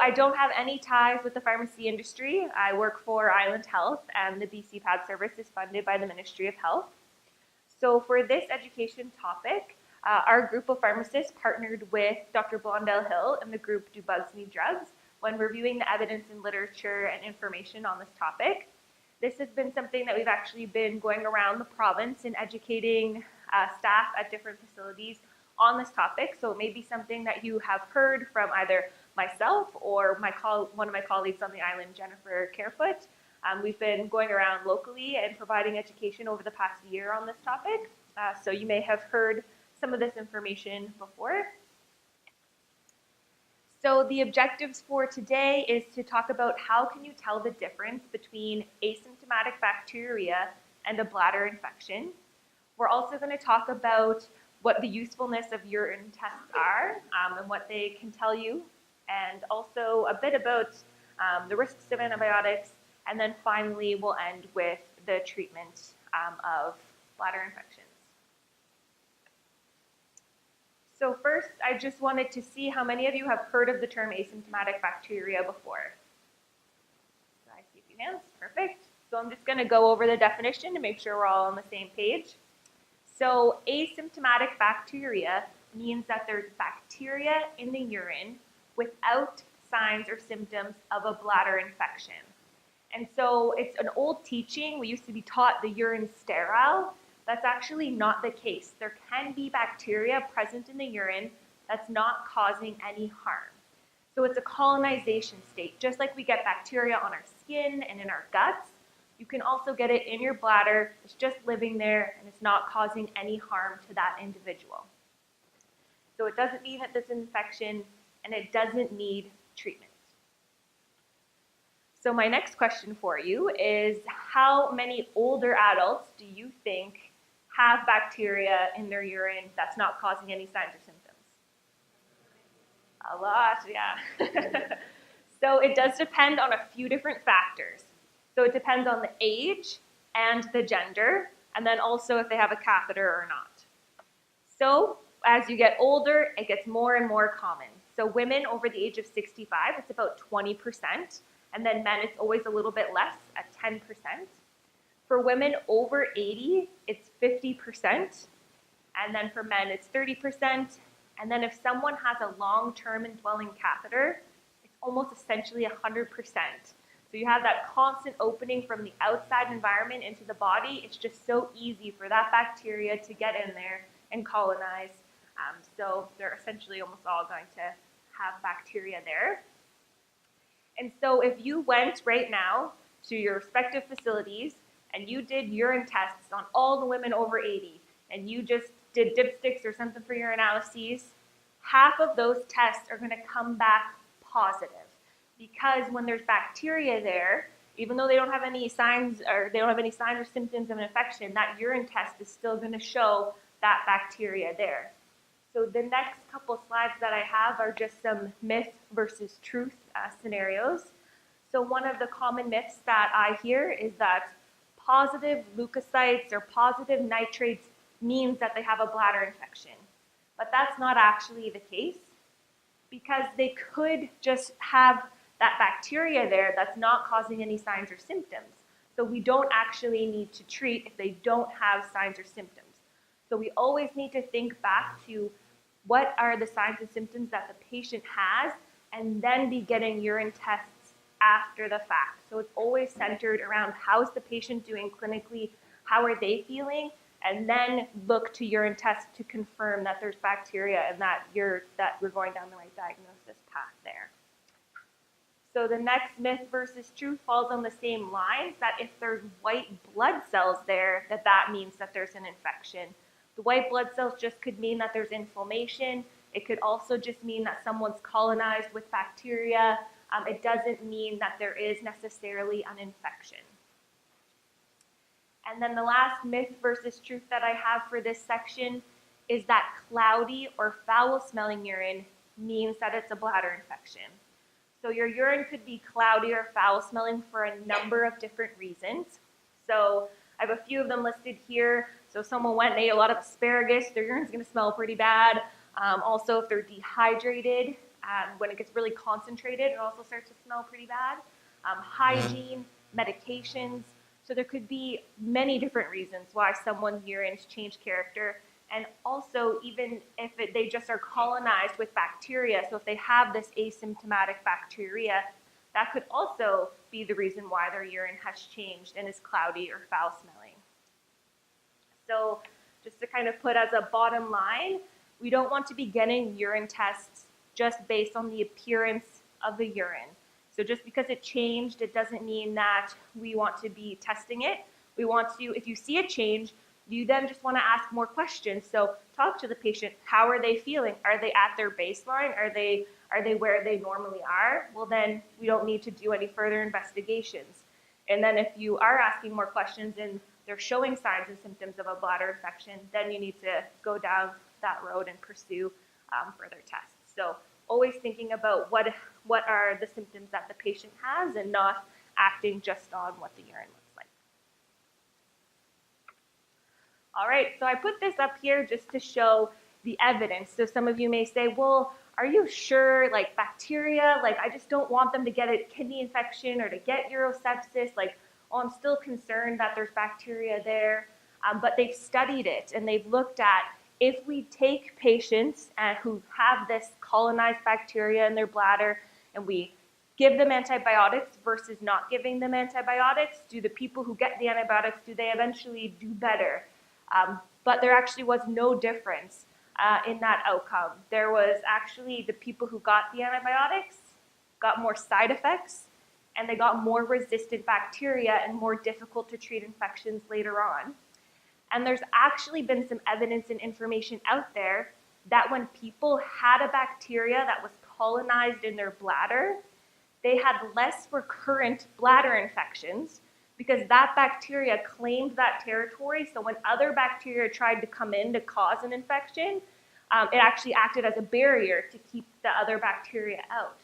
I don't have any ties with the pharmacy industry. I work for Island Health, and the BC Pad service is funded by the Ministry of Health. So for this education topic, our group of pharmacists partnered with Dr. Blondell Hill and the group Do Bugs Need Drugs when reviewing the evidence and literature and information on this topic. This has been something that we've actually been going around the province and educating staff at different facilities on this topic. So it may be something that you have heard from either myself or one of my colleagues on the island, Jennifer Carefoot. We've been going around locally and providing education over the past year on this topic. So you may have heard some of this information before. So the objectives for today is to talk about how can you tell the difference between asymptomatic bacteria and a bladder infection. We're also going to talk about what the usefulness of urine tests are and what they can tell you, and also a bit about the risks of antibiotics, and then finally we'll end with the treatment of bladder infections. So first, I just wanted to see how many of you have heard of the term asymptomatic bacteria before. So I see a few hands, perfect. So I'm just going to go over the definition to make sure we're all on the same page. So asymptomatic bacteria means that there's bacteria in the urine without signs or symptoms of a bladder infection. And so it's an old teaching. We used to be taught the urine's sterile. That's actually not the case. There can be bacteria present in the urine that's not causing any harm. So it's a colonization state. Just like we get bacteria on our skin and in our guts, you can also get it in your bladder. It's just living there and it's not causing any harm to that individual. So it doesn't mean that there's an infection and it doesn't need treatment. So my next question for you is, how many older adults do you think have bacteria in their urine that's not causing any signs or symptoms? A lot, yeah. So it does depend on a few different factors. So it depends on the age and the gender, and then also if they have a catheter or not. So as you get older, it gets more and more common. So women over the age of 65, it's about 20%, and then men, it's always a little bit less at 10%. For women over 80, it's 50%, and then for men, it's 30%, and then if someone has a long-term indwelling catheter, it's almost essentially 100%. So you have that constant opening from the outside environment into the body. It's just so easy for that bacteria to get in there and colonize. So they're essentially almost all going to have bacteria there. And so if you went right now to your respective facilities and you did urine tests on all the women over 80, and you just did dipsticks or something for your analyses, half of those tests are going to come back positive. Because when there's bacteria there, even though they don't have any signs or symptoms of an infection, that urine test is still going to show that bacteria there. So the next couple slides that I have are just some myth versus truth scenarios. So one of the common myths that I hear is that positive leukocytes or positive nitrates means that they have a bladder infection. But that's not actually the case, because they could just have that bacteria there that's not causing any signs or symptoms. So we don't actually need to treat if they don't have signs or symptoms. So we always need to think back to what are the signs and symptoms that the patient has, and then be getting urine tests after the fact. So it's always centered around how's the patient doing clinically, how are they feeling, and then look to urine tests to confirm that there's bacteria and that we're going down the right diagnosis path there. So the next myth versus truth falls on the same lines, that if there's white blood cells there, that means that there's an infection. The white blood cells just could mean that there's inflammation. It could also just mean that someone's colonized with bacteria. It doesn't mean that there is necessarily an infection. And then the last myth versus truth that I have for this section is that cloudy or foul-smelling urine means that it's a bladder infection. So your urine could be cloudy or foul-smelling for a number of different reasons. So I have a few of them listed here. So if someone went and ate a lot of asparagus, their urine's going to smell pretty bad. Also, if they're dehydrated, When it gets really concentrated, it also starts to smell pretty bad. Hygiene, medications. So there could be many different reasons why someone's urines change character. And also, even if they just are colonized with bacteria, so if they have this asymptomatic bacteria, that could also be the reason why their urine has changed and is cloudy or foul smelling. So just to kind of put as a bottom line, we don't want to be getting urine tests just based on the appearance of the urine. So just because it changed, it doesn't mean that we want to be testing it. We want to, if you see a change, you then just want to ask more questions. So talk to the patient. How are they feeling? Are they at their baseline? Are they where they normally are? Well, then we don't need to do any further investigations. And then if you are asking more questions and they're showing signs and symptoms of a bladder infection, then you need to go down that road and pursue further tests. So always thinking about what are the symptoms that the patient has and not acting just on what the urine looks like. All right, so I put this up here just to show the evidence. So some of you may say, well, are you sure, like bacteria, like I just don't want them to get a kidney infection or to get urosepsis, like, oh, I'm still concerned that there's bacteria there. But they've studied it and they've looked at if we take patients who have this colonized bacteria in their bladder and we give them antibiotics versus not giving them antibiotics, do the people who get the antibiotics, do they eventually do better? But there actually was no difference in that outcome. There was actually the people who got the antibiotics got more side effects and they got more resistant bacteria and more difficult to treat infections later on. And there's actually been some evidence and information out there that when people had a bacteria that was colonized in their bladder, they had less recurrent bladder infections because that bacteria claimed that territory. So when other bacteria tried to come in to cause an infection, it actually acted as a barrier to keep the other bacteria out.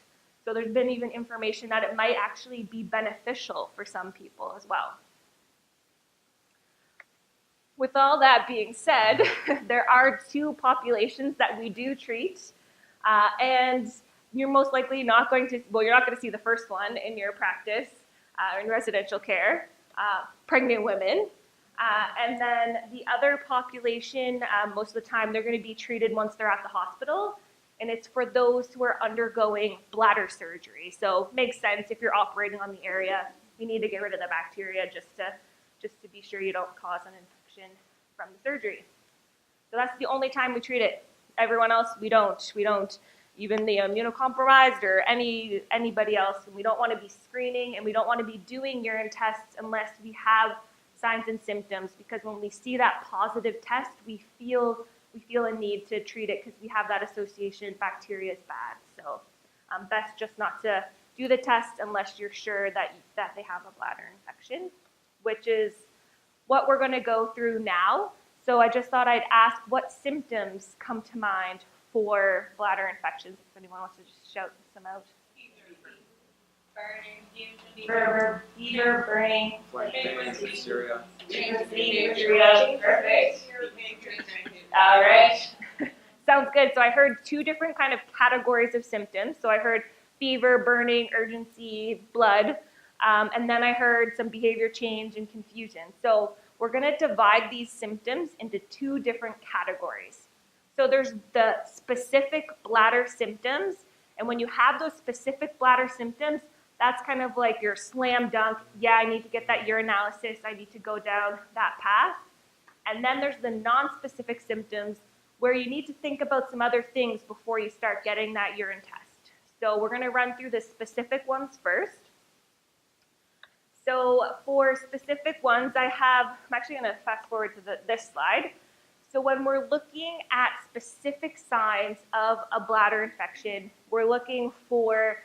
So there's been even information that it might actually be beneficial for some people as well. With all that being said, there are two populations that we do treat, and you're most likely not going to, well, you're not going to see the first one in your practice, in residential care, pregnant women. And then the other population, most of the time, they're going to be treated once they're at the hospital, and it's for those who are undergoing bladder surgery. So it makes sense if you're operating on the area, you need to get rid of the bacteria just to be sure you don't cause an infection from the surgery. So that's the only time we treat it. Everyone else, we don't. We don't, even the immunocompromised or anybody else, we don't want to be screening and we don't want to be doing urine tests unless we have signs and symptoms, because when we see that positive test, we feel a need to treat it because we have that association bacteria is bad. So best just not to do the test unless you're sure that they have a bladder infection, which is what we're going to go through now. So I just thought I'd ask what symptoms come to mind for bladder infections. If anyone wants to just shout some out. Fever, burning, Bacteriuria. Perfect. All right. Sounds good. So I heard two different kind of categories of symptoms. So I heard fever, burning, urgency, blood, and then I heard some behavior change and confusion. So we're going to divide these symptoms into two different categories. So there's the specific bladder symptoms, and when you have those specific bladder symptoms, that's kind of like your slam dunk, yeah, I need to get that urinalysis, I need to go down that path. And then there's the non-specific symptoms where you need to think about some other things before you start getting that urine test. So we're going to run through the specific ones first. So for specific ones, I'm actually going to fast forward to this slide. So when we're looking at specific signs of a bladder infection, we're looking for,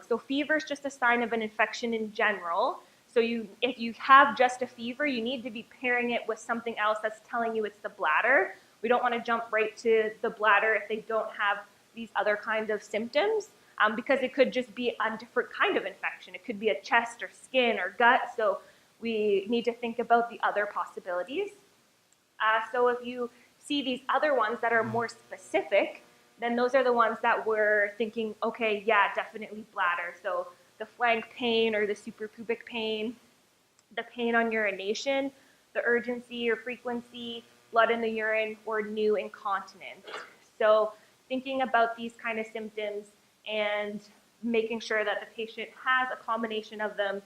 so fever is just a sign of an infection in general. So if you have just a fever, you need to be pairing it with something else that's telling you it's the bladder. We don't want to jump right to the bladder if they don't have these other kinds of symptoms, because it could just be a different kind of infection. It could be a chest or skin or gut, so we need to think about the other possibilities. So if you see these other ones that are more specific, then those are the ones that we're thinking, okay, yeah, definitely bladder. So the flank pain or the suprapubic pain, the pain on urination, the urgency or frequency, blood in the urine, or new incontinence. So thinking about these kind of symptoms and making sure that the patient has a combination of them,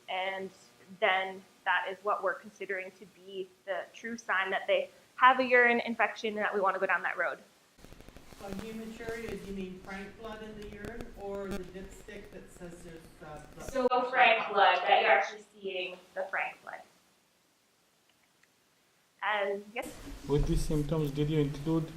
and then that is what we're considering to be the true sign that they have a urine infection and that we want to go down that road. By hematuria, do you mean frank blood in the urine, or the dipstick that says there's blood? So frank blood, that you're actually seeing the frank blood. And yes? With these symptoms, did you include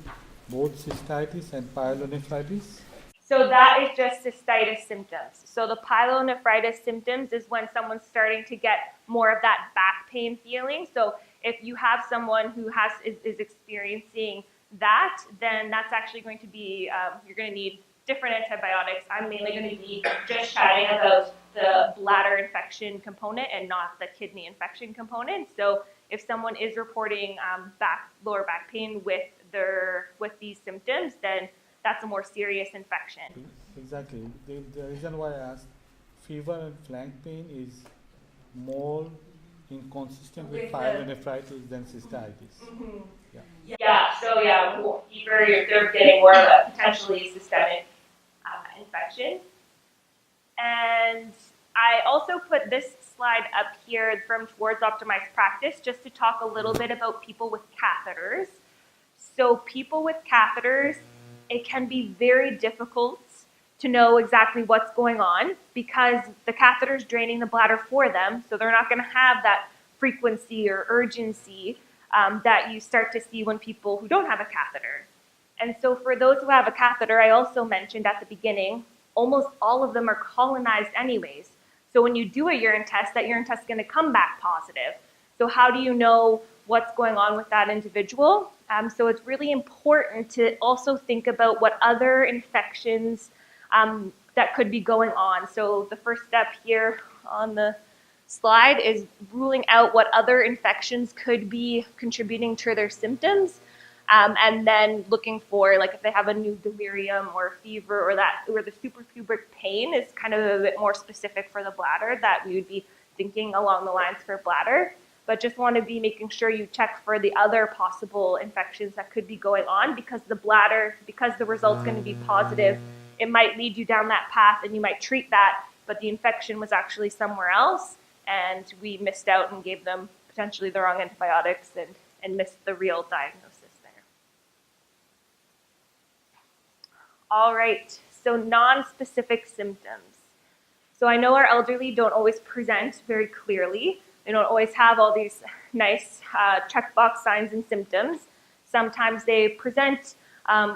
both cystitis and pyelonephritis? So that is just cystitis symptoms. So the pyelonephritis symptoms is when someone's starting to get more of that back pain feeling. So if you have someone who is experiencing that, then that's actually going to be, you're going to need different antibiotics. I'm mainly going to be just chatting about the bladder infection component and not the kidney infection component. So if someone is reporting lower back pain with these symptoms, then that's a more serious infection. Exactly. The reason why I asked, fever and flank pain is more inconsistent with pyelonephritis than cystitis. Mm-hmm. Yeah. So fever, they're getting more of a potentially systemic infection. And I also put this slide up here from Towards Optimized Practice just to talk a little bit about people with catheters. So people with catheters, it can be very difficult to know exactly what's going on because the catheter is draining the bladder for them, so they're not going to have that frequency or urgency that you start to see when people who don't have a catheter. And so for those who have a catheter, I also mentioned at the beginning, almost all of them are colonized anyways. So when you do a urine test, that urine test is going to come back positive. So how do you know what's going on with that individual? So it's really important to also think about what other infections that could be going on. So the first step here on the slide is ruling out what other infections could be contributing to their symptoms, and then looking for, like, if they have a new delirium or fever or the suprapubic pain is kind of a bit more specific for the bladder, that we would be thinking along the lines for bladder. But just want to be making sure you check for the other possible infections that could be going on, because the bladder, because the result's going to be positive, it might lead you down that path and you might treat that, but the infection was actually somewhere else and we missed out and gave them potentially the wrong antibiotics and missed the real diagnosis there. All right, so non-specific symptoms. So I know our elderly don't always present very clearly. They don't always have all these nice checkbox signs and symptoms. Sometimes they present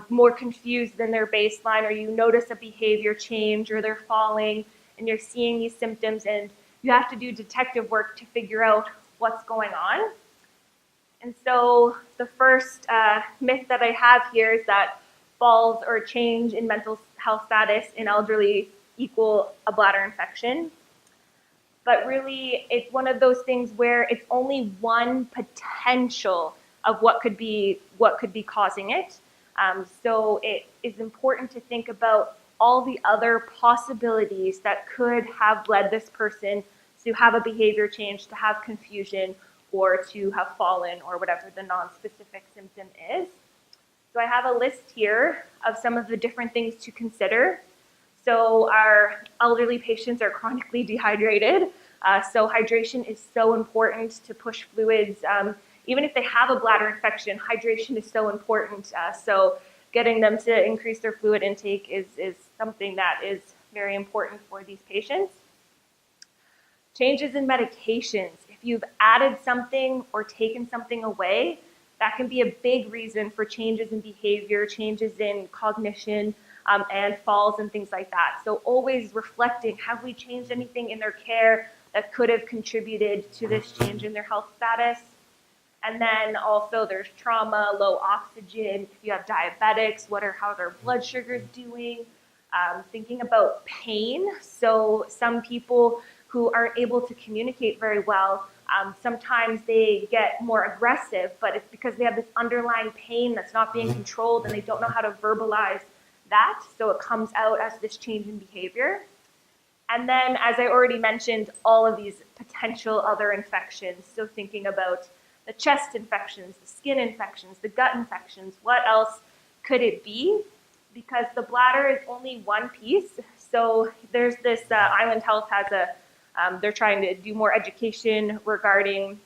more confused than their baseline, or you notice a behavior change, or they're falling, and you're seeing these symptoms, and you have to do detective work to figure out what's going on. And so the first myth that I have here is that falls or change in mental health status in elderly equal a bladder infection. But really, it's one of those things where it's only one potential of what could be causing it. So it is important to think about all the other possibilities that could have led this person to have a behavior change, to have confusion, or to have fallen, or whatever the non-specific symptom is. So I have a list here of some of the different things to consider. So our elderly patients are chronically dehydrated. So hydration is so important to push fluids. Even if they have a bladder infection, hydration is so important. So getting them to increase their fluid intake is something that is very important for these patients. Changes in medications. If you've added something or taken something away, that can be a big reason for changes in behavior, changes in cognition, and falls and things like that. So always reflecting, have we changed anything in their care that could have contributed to this change in their health status? And then also there's trauma, low oxygen. If you have diabetics, how are their blood sugars doing? Thinking about pain. So some people who aren't able to communicate very well Sometimes they get more aggressive, but it's because they have this underlying pain that's not being controlled and they don't know how to verbalize that, so it comes out as this change in behavior. And then, as I already mentioned, all of these potential other infections, so thinking about the chest infections, the skin infections, the gut infections, what else could it be? Because the bladder is only one piece. So there's this, Island Health has they're trying to do more education regarding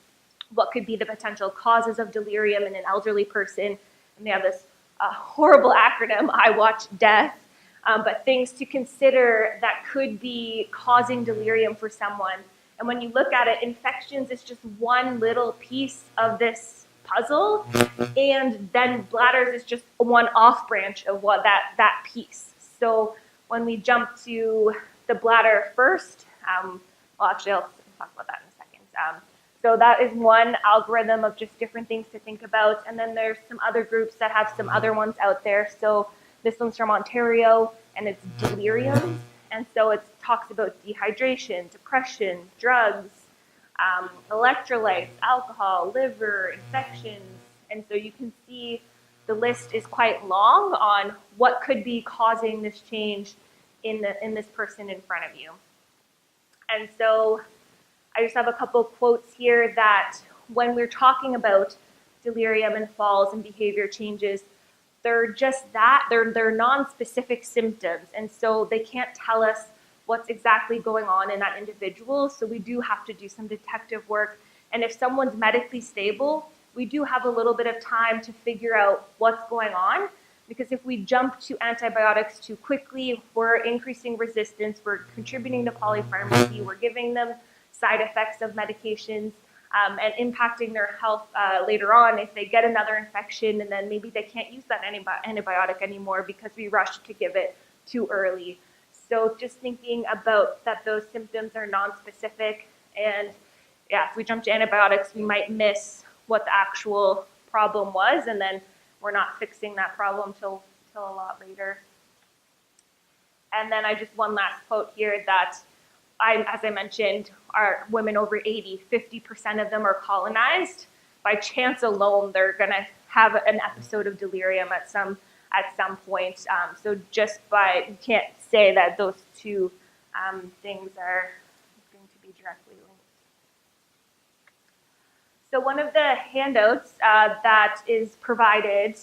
what could be the potential causes of delirium in an elderly person. And they have this horrible acronym, I watch death, but things to consider that could be causing delirium for someone. And when you look at it, infections is just one little piece of this puzzle, and then bladders is just one off branch of what that piece. So when we jump to the bladder first, well, actually, I'll talk about that in a second. So that is one algorithm of just different things to think about. And then there's some other groups that have some other ones out there. So this one's from Ontario, and it's delirium. And so it talks about dehydration, depression, drugs, electrolytes, alcohol, liver, infections. And so you can see the list is quite long on what could be causing this change in this person in front of you. And so I just have a couple quotes here that when we're talking about delirium and falls and behavior changes, they're just that, they're non-specific symptoms. And so they can't tell us what's exactly going on in that individual. So we do have to do some detective work. And if someone's medically stable, we do have a little bit of time to figure out what's going on. Because if we jump to antibiotics too quickly, we're increasing resistance, we're contributing to polypharmacy, we're giving them side effects of medications, and impacting their health later on if they get another infection, and then maybe they can't use that antibiotic anymore because we rushed to give it too early. So just thinking about that those symptoms are non-specific, and yeah, if we jump to antibiotics, we might miss what the actual problem was, and then we're not fixing that problem till a lot later. And then I just one last quote here that as I mentioned, are women over 80, 50% of them are colonized. By chance alone, they're going to have an episode of delirium at some point. So just you can't say that those two things are going to be directly linked. So one of the handouts that is provided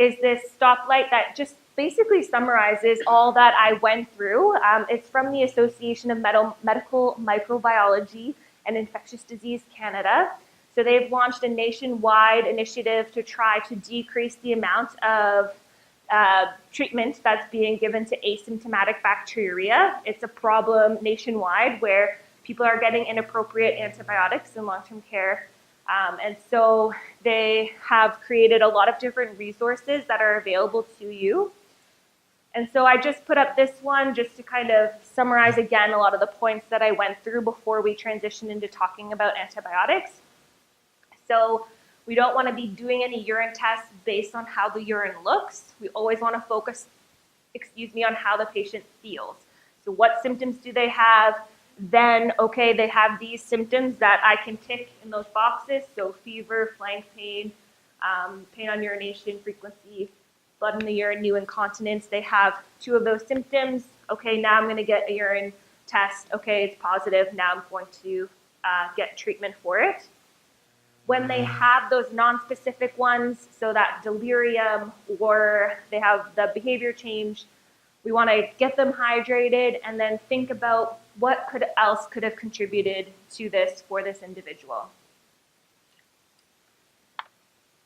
is this stoplight that just basically summarizes all that I went through. It's from the Association of Medical Microbiology and Infectious Disease Canada. So they've launched a nationwide initiative to try to decrease the amount of treatment that's being given to asymptomatic bacteriuria. It's a problem nationwide where people are getting inappropriate antibiotics in long-term care. And so they have created a lot of different resources that are available to you. And so I just put up this one just to kind of summarize again a lot of the points that I went through before we transitioned into talking about antibiotics. So we don't want to be doing any urine tests based on how the urine looks. We always want to focus, on how the patient feels. So what symptoms do they have? Then, okay, they have these symptoms that I can tick in those boxes. So fever, flank pain, pain on urination, frequency, blood in the urine, new incontinence. They have 2 of those symptoms. Okay, now I'm going to get a urine test. Okay, it's positive. Now I'm going to get treatment for it. When they have those non-specific ones, so that delirium or they have the behavior change, we want to get them hydrated and then think about what else could have contributed to this for this individual.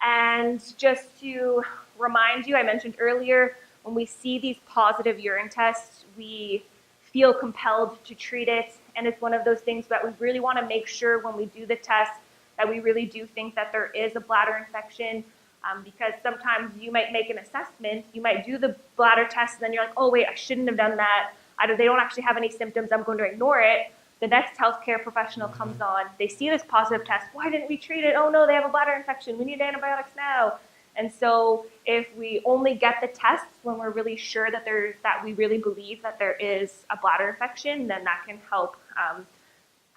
And just to remind you, I mentioned earlier, when we see these positive urine tests, we feel compelled to treat it. And it's one of those things that we really want to make sure when we do the test that we really do think that there is a bladder infection. Because sometimes you might make an assessment, you might do the bladder test, and then you're like, oh wait, I shouldn't have done that. They don't actually have any symptoms, I'm going to ignore it. The next healthcare professional comes on, they see this positive test, why didn't we treat it? Oh no, they have a bladder infection, we need antibiotics now. And so if we only get the tests when we're really sure that we really believe that there is a bladder infection, then that can help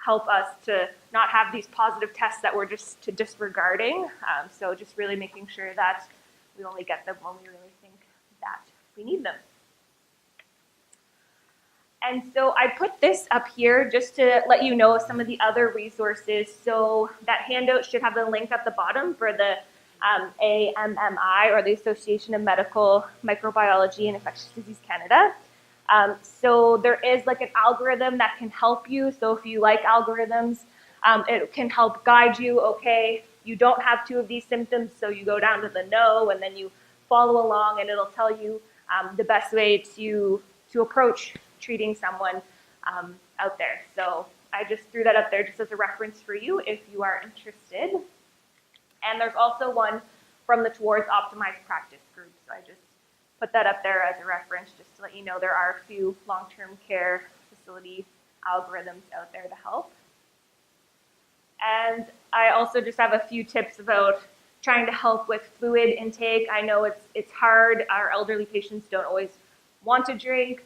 help us to not have these positive tests that we're just disregarding. So just really making sure that we only get them when we really think that we need them. And so I put this up here just to let you know some of the other resources. So that handout should have the link at the bottom for the AMMI, or the Association of Medical Microbiology and Infectious Disease Canada. So there is like an algorithm that can help you. So if you like algorithms, it can help guide you. Okay, you don't have 2 of these symptoms, so you go down to the no, and then you follow along, and it'll tell you the best way to approach treating someone out there. So I just threw that up there just as a reference for you if you are interested. And there's also one from the Towards Optimized Practice group. So I just put that up there as a reference just to let you know there are a few long-term care facility algorithms out there to help. And I also just have a few tips about trying to help with fluid intake. I know it's hard. Our elderly patients don't always want to drink.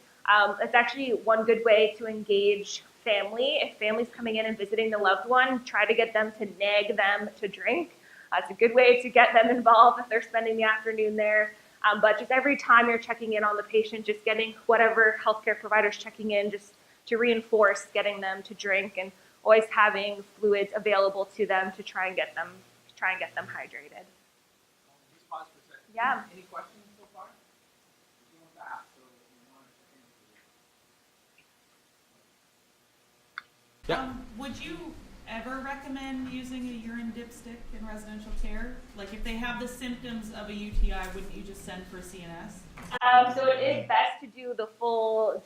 It's actually one good way to engage family. If family's coming in and visiting the loved one, try to get them to nag them to drink. It's a good way to get them involved if they're spending the afternoon there. But just every time you're checking in on the patient, just getting whatever healthcare provider's checking in, just to reinforce getting them to drink, and always having fluids available to them to try and get them hydrated. Just pause for a second. Yeah. Any questions so far? You want to ask, so you want to Yeah. Would you ever recommend using a urine dipstick in residential care? Like if they have the symptoms of a UTI, wouldn't you just send for CNS? So it is best to do a full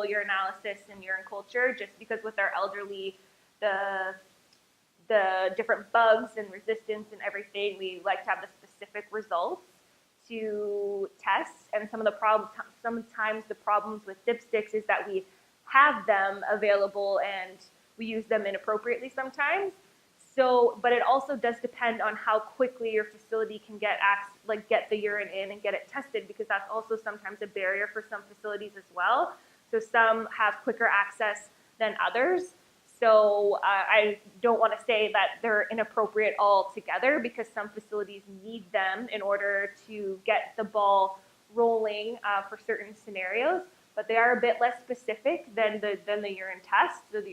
urinalysis and urine culture, just because with our elderly, the different bugs and resistance and everything, we like to have the specific results to test. And sometimes the problems with dipsticks is that we have them available and we use them inappropriately sometimes. So, but it also does depend on how quickly your facility can get the urine in and get it tested, because that's also sometimes a barrier for some facilities as well. So some have quicker access than others. So I don't want to say that they're inappropriate altogether, because some facilities need them in order to get the ball rolling for certain scenarios. But they are a bit less specific than the urine test. So the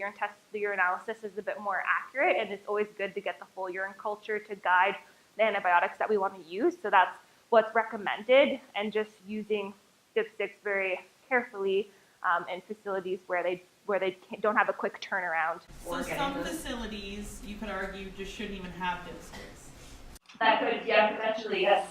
urinalysis is a bit more accurate, and it's always good to get the full urine culture to guide the antibiotics that we want to use. So that's what's recommended, and just using dipsticks very carefully in facilities where they don't have a quick turnaround. So some facilities, you could argue, just shouldn't even have dipsticks. That could, yeah, potentially, yes.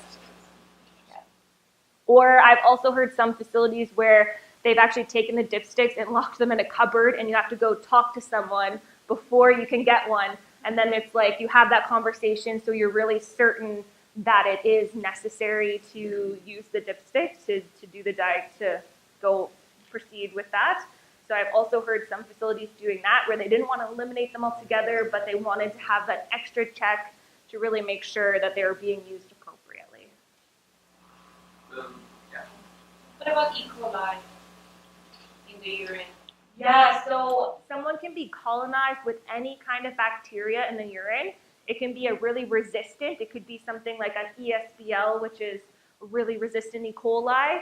Or I've also heard some facilities where they've actually taken the dipsticks and locked them in a cupboard, and you have to go talk to someone before you can get one. And then it's like you have that conversation, so you're really certain that it is necessary to use the dipstick to do the diet, to go proceed with that. So I've also heard some facilities doing that, where they didn't want to eliminate them altogether, but they wanted to have that extra check to really make sure that they were being used appropriately. Yeah. What about E. coli in the urine? Yeah, so someone can be colonized with any kind of bacteria in the urine. It can be a really resistant. It could be something like an ESBL, which is really resistant E. coli,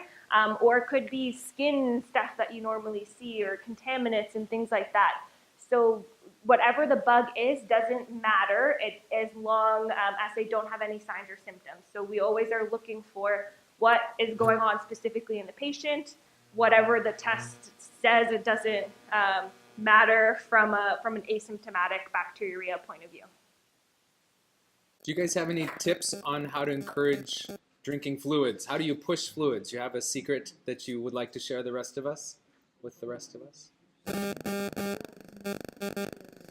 or it could be skin stuff that you normally see, or contaminants and things like that. So whatever the bug is doesn't matter as long as they don't have any signs or symptoms. So we always are looking for what is going on specifically in the patient. Whatever the test says, it doesn't matter from an asymptomatic bacteriuria point of view. Do you guys have any tips on how to encourage drinking fluids? How do you push fluids? You have a secret that you would like to share with the rest of us?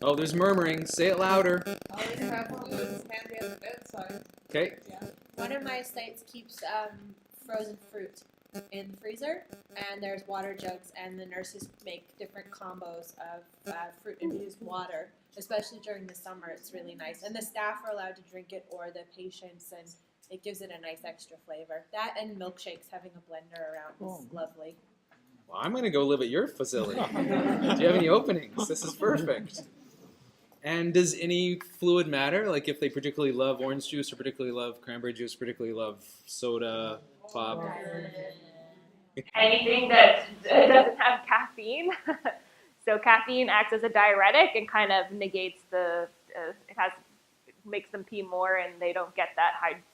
Oh, there's murmuring. Say it louder. Always have fluids handy at the bedside. Okay. Yeah. One of my sites keeps frozen fruit in the freezer, and there's water jugs, and the nurses make different combos of fruit-infused water, especially during the summer. It's really nice, and the staff are allowed to drink it, or the patients, and it gives it a nice extra flavor. That and milkshakes, having a blender around is lovely. Well, I'm going to go live at your facility. Do you have any openings? This is perfect. And does any fluid matter? Like if they particularly love orange juice or particularly love cranberry juice, particularly love soda, pop? Anything that doesn't have caffeine. So caffeine acts as a diuretic and kind of negates it makes them pee more and they don't get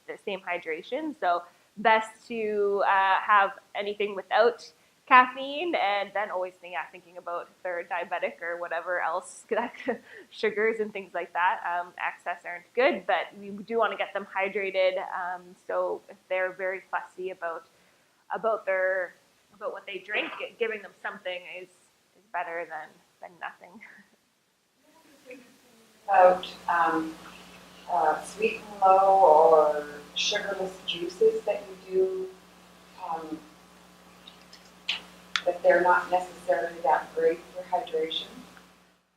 the same hydration. So best to have anything without caffeine, and then always thinking about if they're diabetic or whatever else, sugars and things like that. Excess aren't good, but we do want to get them hydrated. So if they're very fussy about what they drink, giving them something is better than nothing. About sweet and low or sugarless juices that you do, that they're not necessarily that great for hydration?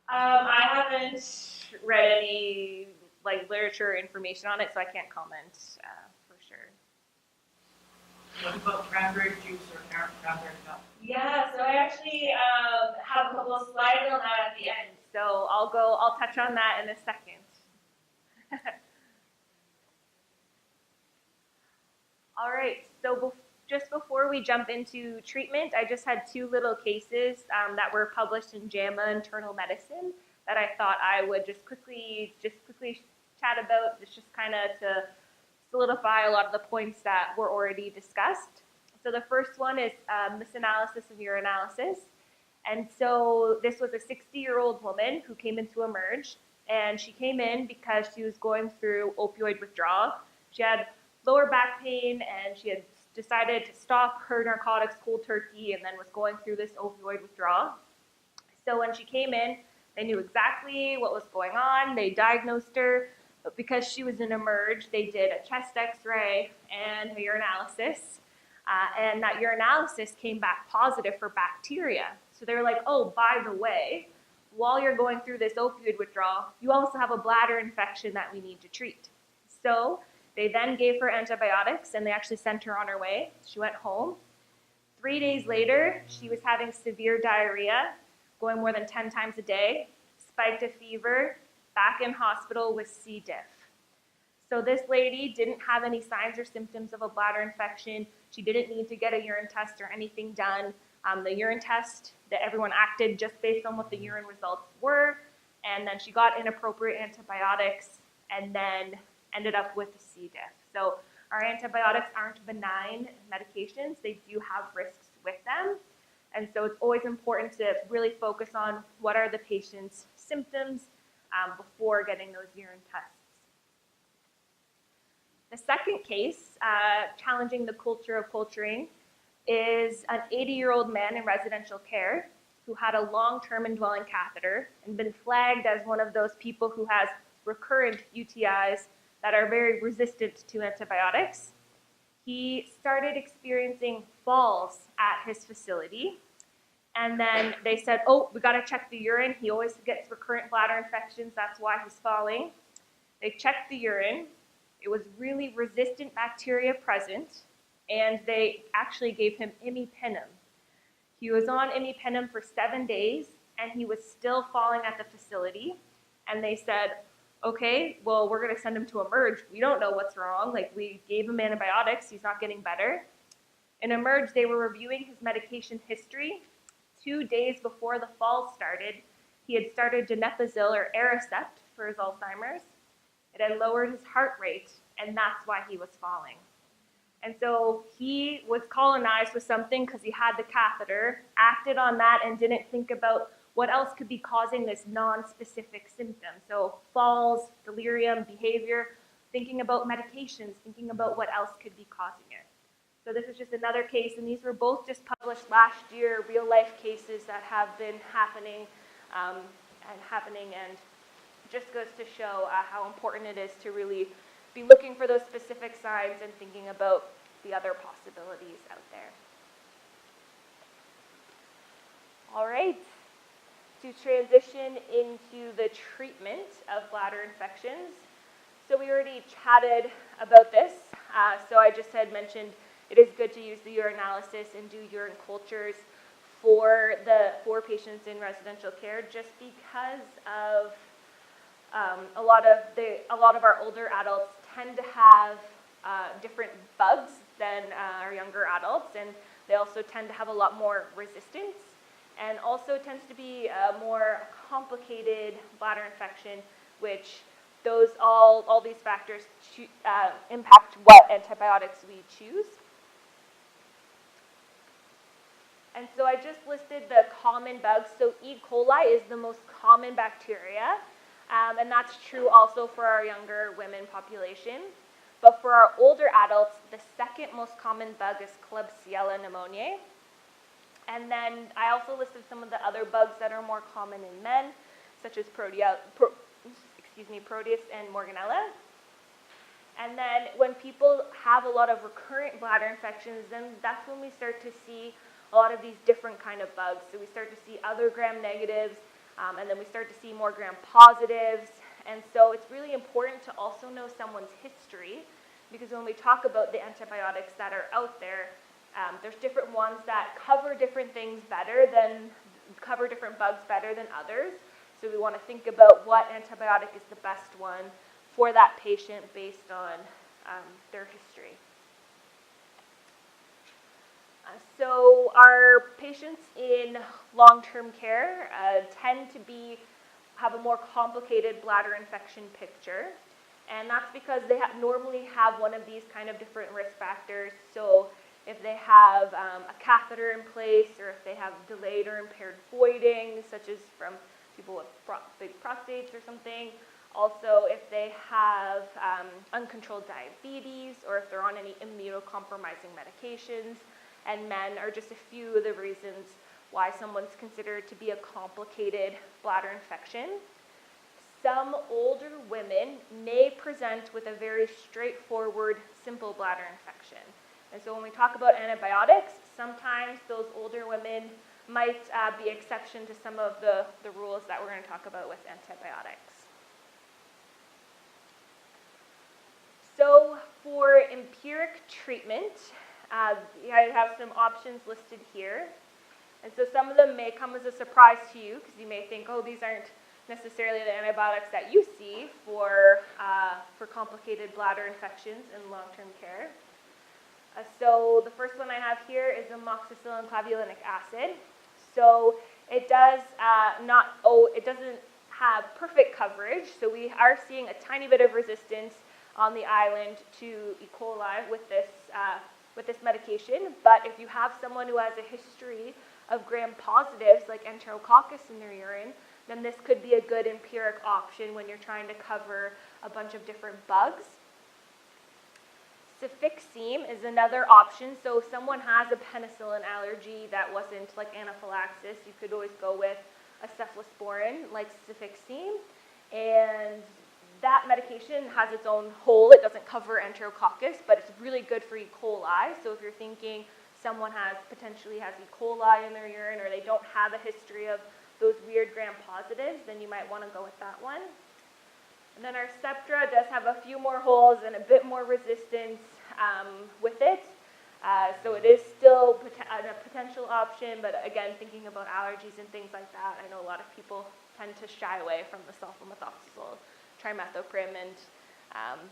I haven't read any literature or information on it, so I can't comment for sure. What about cranberry juice or cranberry cup? Yeah, so I actually have a couple of slides on that at the end, so I'll touch on that in a second. All right, so just before we jump into treatment, I just had two little cases that were published in JAMA Internal Medicine that I thought I would just quickly chat about, just kind of to solidify a lot of the points that were already discussed. So the first one is misanalysis of urinalysis. And so this was a 60-year-old woman who came into Emerge, and she came in because she was going through opioid withdrawal. She had lower back pain, and she had decided to stop her narcotics cold turkey and then was going through this opioid withdrawal. So when she came in, they knew exactly what was going on. They diagnosed her, but because she was in Emerge, they did a chest x-ray and a urinalysis. And that urinalysis came back positive for bacteria. So they were like, oh, by the way, while you're going through this opioid withdrawal, you also have a bladder infection that we need to treat. So they then gave her antibiotics, and they actually sent her on her way. She went home. 3 days later, she was having severe diarrhea, going more than 10 times a day, spiked a fever, back in hospital with C. diff. So this lady didn't have any signs or symptoms of a bladder infection. She didn't need to get a urine test or anything done. The urine test, that everyone acted just based on what the urine results were, and then she got inappropriate antibiotics and then ended up with C. diff. So our antibiotics aren't benign medications. They do have risks with them. And so it's always important to really focus on what are the patient's symptoms before getting those urine tests. The second case, challenging the culture of culturing, is an 80-year-old man in residential care who had a long-term indwelling catheter and been flagged as one of those people who has recurrent UTIs that are very resistant to antibiotics. He started experiencing falls at his facility, and then they said, oh, we gotta check the urine. He always gets recurrent bladder infections, that's why he's falling. They checked the urine. It was really resistant bacteria present, and they actually gave him imipenem. He was on imipenem for 7 days, and he was still falling at the facility, and they said, okay, well, we're gonna send him to Emerge. We don't know what's wrong. We gave him antibiotics, he's not getting better. In Emerge, they were reviewing his medication history. 2 days before the fall started, he had started donepezil or Aricept for his Alzheimer's. It had lowered his heart rate, and that's why he was falling. And so he was colonized with something because he had the catheter, acted on that, and didn't think about what else could be causing this non-specific symptom. So falls, delirium, behavior, thinking about medications, thinking about what else could be causing it. So this is just another case, and these were both just published last year, real-life cases that have been happening and just goes to show how important it is to really be looking for those specific signs and thinking about the other possibilities out there. All right, to transition into the treatment of bladder infections. So we already chatted about this. So I just had mentioned it is good to use the urinalysis and do urine cultures for patients in residential care just because of A lot of our older adults tend to have different bugs than our younger adults, and they also tend to have a lot more resistance, and also tends to be a more complicated bladder infection, which all these factors impact what antibiotics we choose. And so I just listed the common bugs. So E. coli is the most common bacteria, and that's true also for our younger women population. But for our older adults, the second most common bug is Klebsiella pneumoniae. And then I also listed some of the other bugs that are more common in men, such as Proteus and Morganella. And then when people have a lot of recurrent bladder infections, then that's when we start to see a lot of these different kind of bugs. So we start to see other gram-negatives, and then we start to see more gram-positives. And so it's really important to also know someone's history, because when we talk about the antibiotics that are out there, there's different ones that cover different things cover different bugs better than others. So we want to think about what antibiotic is the best one for that patient based on their history. So our patients in long-term care tend to have a more complicated bladder infection picture, and that's because they normally have one of these kind of different risk factors. So if they have a catheter in place, or if they have delayed or impaired voiding, such as from people with big prostates or something. Also, if they have uncontrolled diabetes, or if they're on any immunocompromising medications. And men are just a few of the reasons why someone's considered to be a complicated bladder infection. Some older women may present with a very straightforward, simple bladder infection. And so when we talk about antibiotics, sometimes those older women might be exception to some of the rules that we're going to talk about with antibiotics. So for empiric treatment, I have some options listed here. And so some of them may come as a surprise to you, because you may think, oh, these aren't necessarily the antibiotics that you see for complicated bladder infections in long-term care. So the first one I have here is amoxicillin clavulanic acid. So it doesn't have perfect coverage. So we are seeing a tiny bit of resistance on the island to E. coli with this medication. But if you have someone who has a history of gram-positives like Enterococcus in their urine, then this could be a good empiric option when you're trying to cover a bunch of different bugs. Cefixime is another option. So if someone has a penicillin allergy that wasn't like anaphylaxis, you could always go with a cephalosporin like cefixime. And that medication has its own hole. It doesn't cover Enterococcus, but it's really good for E. coli. So if you're thinking someone potentially has E. coli in their urine, or they don't have a history of those weird gram-positives, then you might want to go with that one. And then our Septra does have a few more holes and a bit more resistance with it. So it is still a potential option, but again, thinking about allergies and things like that, I know a lot of people tend to shy away from the sulfamethoxazole trimethoprim, and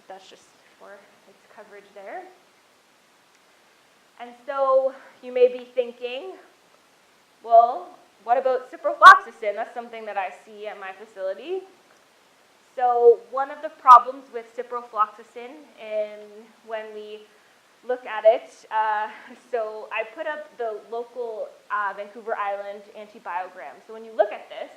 that's just for its coverage there. And so you may be thinking, well, what about ciprofloxacin? That's something that I see at my facility. So one of the problems with ciprofloxacin, and when we look at it, so I put up the local Vancouver Island antibiogram. So when you look at this,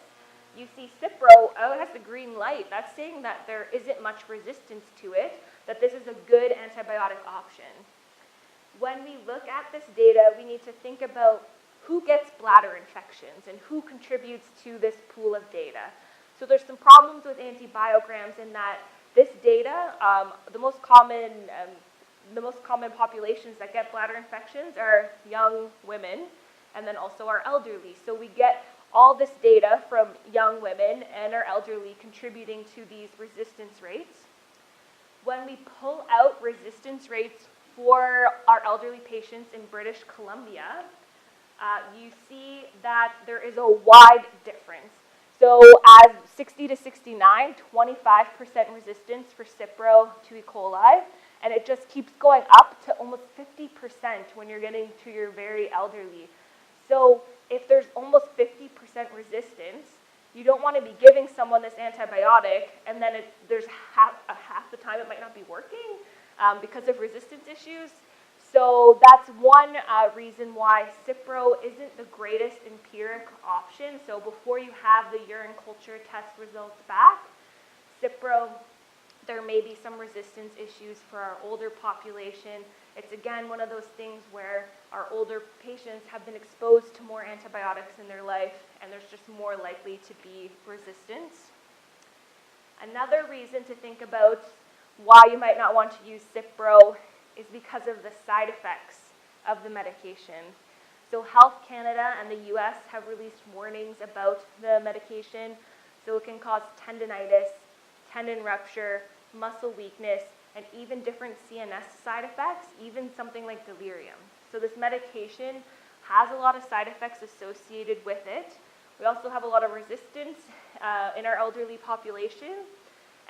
you see Cipro, oh, it has the green light. That's saying that there isn't much resistance to it, that this is a good antibiotic option. When we look at this data, we need to think about who gets bladder infections and who contributes to this pool of data. So there's some problems with antibiograms in that this data, the most common populations that get bladder infections are young women, and then also our elderly. So we get all this data from young women and our elderly contributing to these resistance rates. When we pull out resistance rates for our elderly patients in British Columbia, you see that there is a wide difference. So as 60 to 69, 25% resistance for Cipro to E. coli, and it just keeps going up to almost 50% when you're getting to your very elderly. So if there's almost 50% resistance, you don't want to be giving someone this antibiotic, and then there's half the time it might not be working because of resistance issues. So that's one reason why Cipro isn't the greatest empiric option. So before you have the urine culture test results back, Cipro, there may be some resistance issues for our older population. It's again one of those things where our older patients have been exposed to more antibiotics in their life, and there's just more likely to be resistance. Another reason to think about why you might not want to use Cipro is because of the side effects of the medication. So Health Canada and the US have released warnings about the medication. So it can cause tendinitis, tendon rupture, muscle weakness, and even different CNS side effects, even something like delirium. So this medication has a lot of side effects associated with it. We also have a lot of resistance in our elderly population.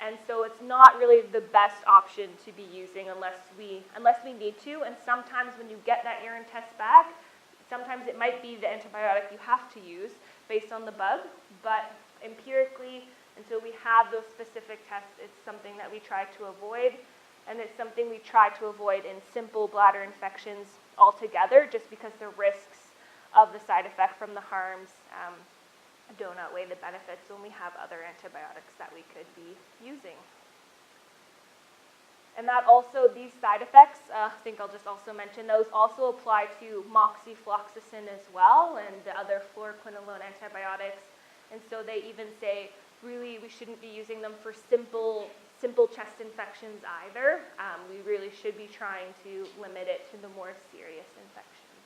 And so it's not really the best option to be using unless we need to. And sometimes when you get that urine test back, sometimes it might be the antibiotic you have to use based on the bug. But empirically, until we have those specific tests, it's something that we try to avoid. And it's something we try to avoid in simple bladder infections altogether, just because the risks of the side effect from the harms don't outweigh the benefits when we have other antibiotics that we could be using. And that also, these side effects, I think I'll just also mention, those also apply to moxifloxacin as well and the other fluoroquinolone antibiotics. And so they even say, really, we shouldn't be using them for simple chest infections either. We really should be trying to limit it to the more serious infections.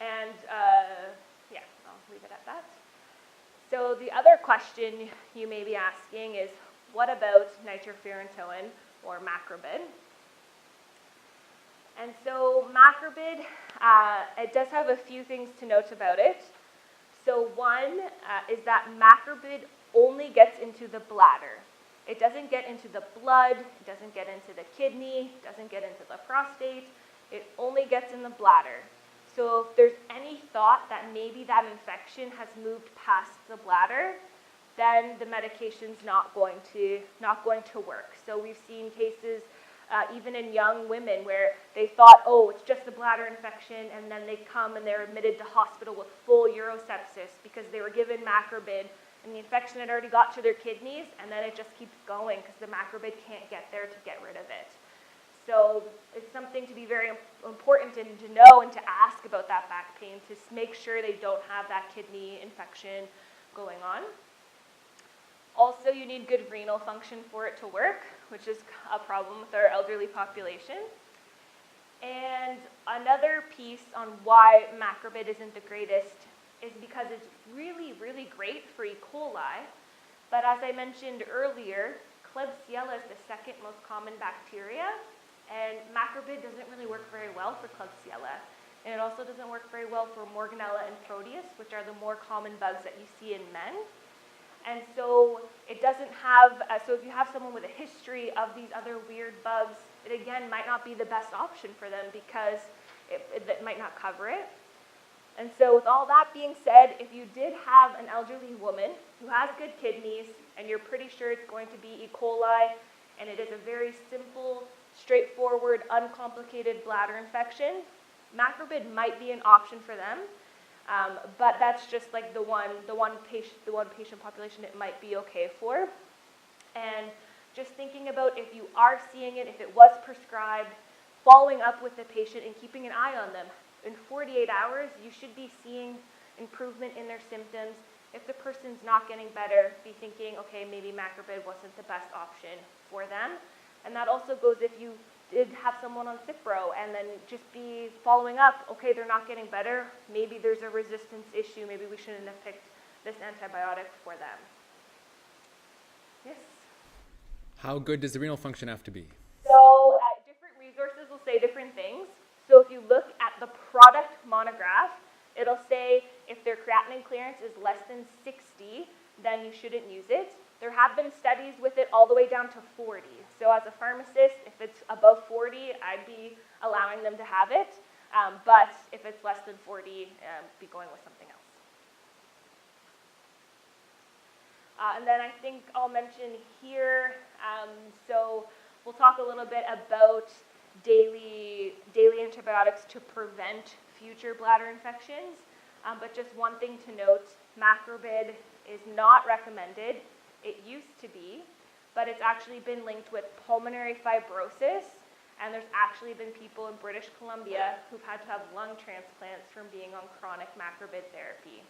And yeah, I'll leave it at that. So the other question you may be asking is, what about nitrofurantoin or macrobid? And so macrobid, it does have a few things to note about it. So one is that macrobid only gets into the bladder. It doesn't get into the blood, it doesn't get into the kidney, it doesn't get into the prostate. It only gets in the bladder. So if there's any thought that maybe that infection has moved past the bladder, then the medication's not going to work. So we've seen cases even in young women where they thought, oh, it's just a bladder infection, and then they come and they're admitted to hospital with full urosepsis because they were given macrobid and the infection had already got to their kidneys, and then it just keeps going because the macrobid can't get there to get rid of it. So it's something to be very important and to know and to ask about that back pain to make sure they don't have that kidney infection going on. Also, you need good renal function for it to work, which is a problem with our elderly population. And another piece on why macrobid isn't the greatest is because it's really, really great for E. coli. But as I mentioned earlier, Klebsiella is the second most common bacteria, and macrobid doesn't really work very well for Klebsiella. And it also doesn't work very well for Morganella and Proteus, which are the more common bugs that you see in men. And so it doesn't have, so if you have someone with a history of these other weird bugs, it again might not be the best option for them because it might not cover it. And so with all that being said, if you did have an elderly woman who has good kidneys and you're pretty sure it's going to be E. coli and it is a very simple, straightforward, uncomplicated bladder infection, macrobid might be an option for them. But that's just like the one patient population it might be okay for. And just thinking about if you are seeing it, if it was prescribed, following up with the patient and keeping an eye on them. In 48 hours, you should be seeing improvement in their symptoms. If the person's not getting better, be thinking, okay, maybe macrobid wasn't the best option for them. And that also goes if you did have someone on Cipro and then just be following up, okay, they're not getting better, maybe there's a resistance issue, maybe we shouldn't have picked this antibiotic for them. Yes? How good does the renal function have to be? So different resources will say different things. So if you look at the product monograph, it'll say If their creatinine clearance is less than 60, then you shouldn't use it. There have been studies with it all the way down to 40. So as a pharmacist, if it's above 40, I'd be allowing them to have it. But if it's less than 40, be going with something else. And then I think I'll mention here, so we'll talk a little bit about daily antibiotics to prevent future bladder infections. But just one thing to note, macrobid is not recommended. It used to be, but it's actually been linked with pulmonary fibrosis, and there's actually been people in British Columbia who've had to have lung transplants from being on chronic macrobid therapy.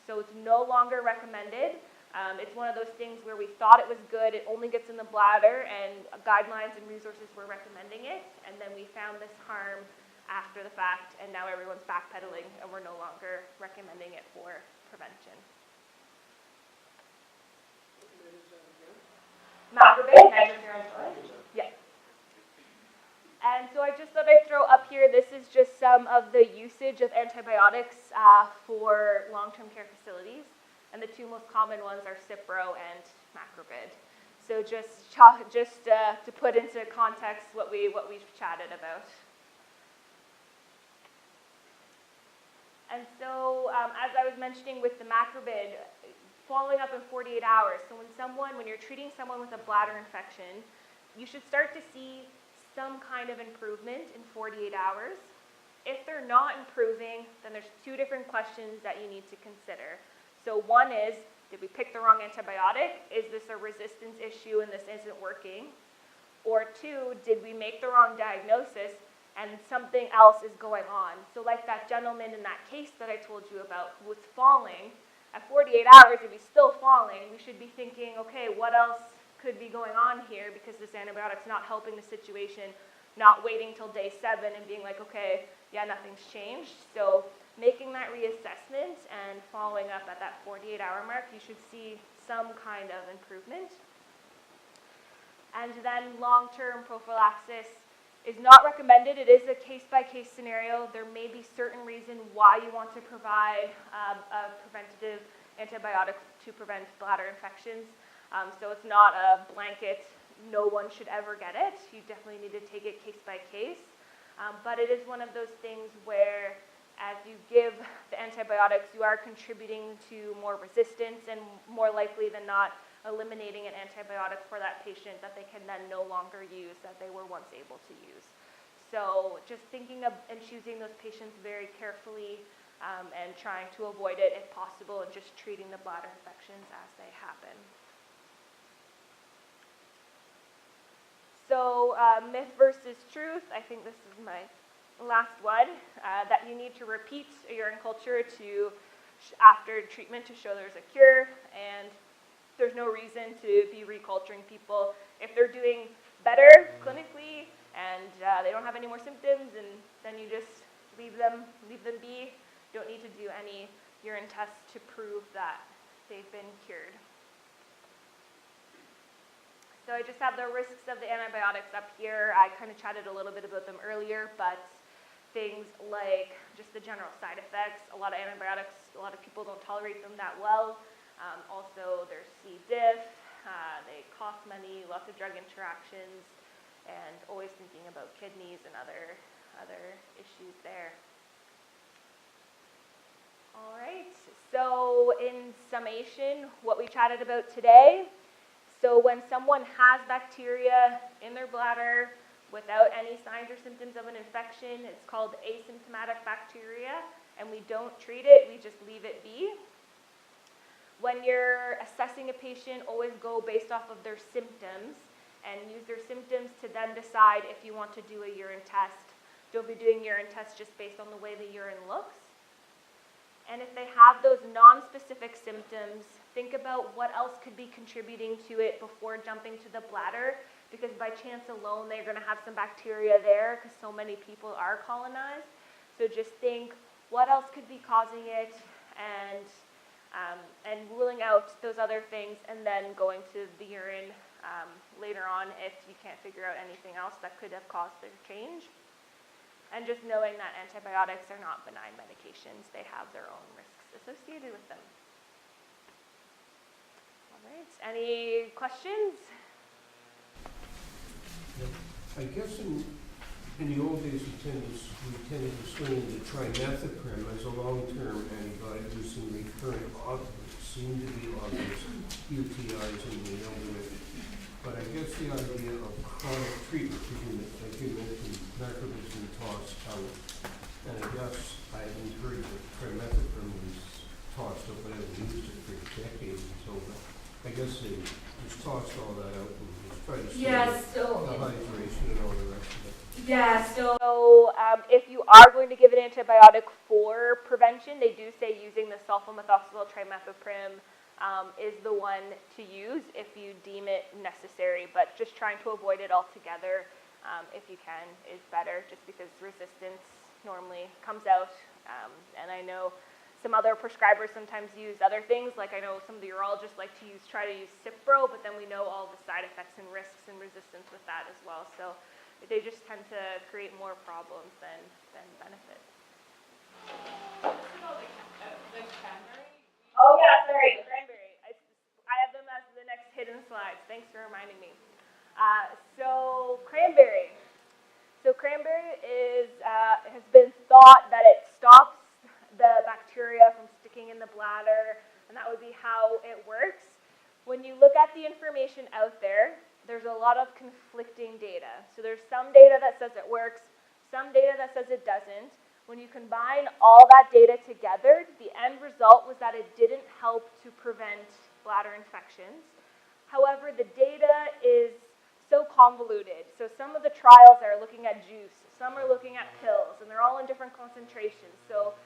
So it's no longer recommended. It's one of those things where we thought it was good, it only gets in the bladder, and guidelines and resources were recommending it, and then we found this harm after the fact, and now everyone's backpedaling, and we're no longer recommending it for prevention. Macrobid, nitrofurantoin. Yeah. And so I just thought I'd throw up here, this is just some of the usage of antibiotics for long-term care facilities. And the two most common ones are Cipro and macrobid. So just to put into context what we've chatted about. And so as I was mentioning with the macrobid, following up in 48 hours. So when you're treating someone with a bladder infection, you should start to see some kind of improvement in 48 hours. If they're not improving, then there's two different questions that you need to consider. So one is, did we pick the wrong antibiotic? Is this a resistance issue and this isn't working? Or two, did we make the wrong diagnosis and something else is going on? So like that gentleman in that case that I told you about who was falling, at 48 hours, if he's still falling, we should be thinking, okay, what else could be going on here because this antibiotic's not helping the situation, not waiting till day 7 and being like, okay, yeah, nothing's changed. So making that reassessment and following up at that 48-hour mark, you should see some kind of improvement. And then long-term prophylaxis is not recommended. It is a case-by-case scenario. There may be certain reason why you want to provide a preventative antibiotic to prevent bladder infections. So it's not a blanket, no one should ever get it. You definitely need to take it case by case. But it is one of those things where as you give the antibiotics, you are contributing to more resistance and more likely than not eliminating an antibiotic for that patient that they can then no longer use that they were once able to use. So just thinking of and choosing those patients very carefully and trying to avoid it if possible and just treating the bladder infections as they happen. So myth versus truth, I think this is my last one, that you need to repeat a urine culture after treatment to show there's a cure, and there's no reason to be reculturing people. If they're doing better clinically and they don't have any more symptoms, and then you just leave them be. You don't need to do any urine tests to prove that they've been cured. So I just have the risks of the antibiotics up here. I kind of chatted a little bit about them earlier, but things like just the general side effects. A lot of antibiotics, a lot of people don't tolerate them that well. Also, there's C. diff, they cost money, lots of drug interactions, and always thinking about kidneys and other issues there. All right, so in summation, what we chatted about today. So when someone has bacteria in their bladder without any signs or symptoms of an infection, it's called asymptomatic bacteria, and we don't treat it, we just leave it be. When you're assessing a patient, always go based off of their symptoms and use their symptoms to then decide if you want to do a urine test. Don't be doing urine tests just based on the way the urine looks. And if they have those non-specific symptoms, think about what else could be contributing to it before jumping to the bladder, because by chance alone, they're going to have some bacteria there because so many people are colonized. So just think, what else could be causing it, and ruling out those other things, and then going to the urine later on if you can't figure out anything else that could have caused the change. And just knowing that antibiotics are not benign medications, they have their own risks associated with them. All right, any questions? I guess in the old days, we tended to swing into trimethoprim as a long-term antibiotic using recurrent seem to be obvious UTIs in the elderly. But I guess the idea of chronic treatment, like you mentioned, microbes and tossed out. And I guess I haven't heard that trimethoprim was tossed out, but I haven't used it for decades and so on. I guess they just tossed all that out and just tried to save the hydration and all the rest of it. Yeah, so if you are going to give an antibiotic for prevention, they do say using the sulfamethoxazole trimethoprim is the one to use if you deem it necessary, but just trying to avoid it altogether if you can is better, just because resistance normally comes out, and I know some other prescribers sometimes use other things, like I know some of the urologists like to try to use Cipro, but then we know all the side effects and risks and resistance with that as well, so they just tend to create more problems than benefit. Oh yeah, sorry, cranberry. I have them as the next hidden slides. Thanks for reminding me. So cranberry has been thought that it stops the bacteria from sticking in the bladder, and that would be how it works. When you look at the information out there, there's a lot of conflicting data. So there's some data that says it works, some data that says it doesn't. When you combine all that data together, the end result was that it didn't help to prevent bladder infections. However, the data is so convoluted. So some of the trials are looking at juice, some are looking at pills, and they're all in different concentrations. So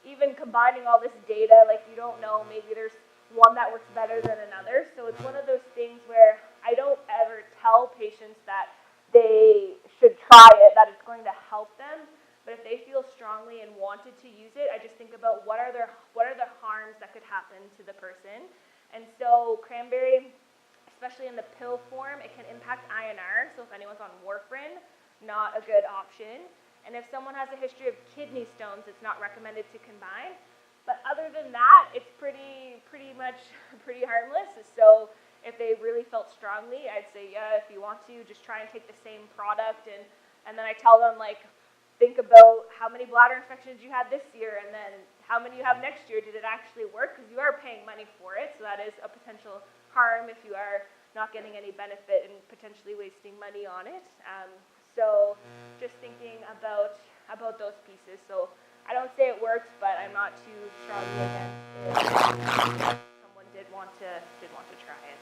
even combining all this data, like you don't know, maybe there's one that works better than another. So it's one of those things where I don't ever tell patients that they should try it, that it's going to help them. But if they feel strongly and wanted to use it, I just think about what are the harms that could happen to the person. And so cranberry, especially in the pill form, it can impact INR. So if anyone's on warfarin, not a good option. And if someone has a history of kidney stones, it's not recommended to combine. But other than that, it's pretty harmless. So if they really felt strongly, I'd say, yeah, if you want to, just try and take the same product. And then I tell them, like, think about how many bladder infections you had this year, and then how many you have next year. Did it actually work? Because you are paying money for it, so that is a potential harm if you are not getting any benefit and potentially wasting money on it. So just thinking about those pieces. So I don't say it works, but I'm not too strongly against it if someone did want to try it.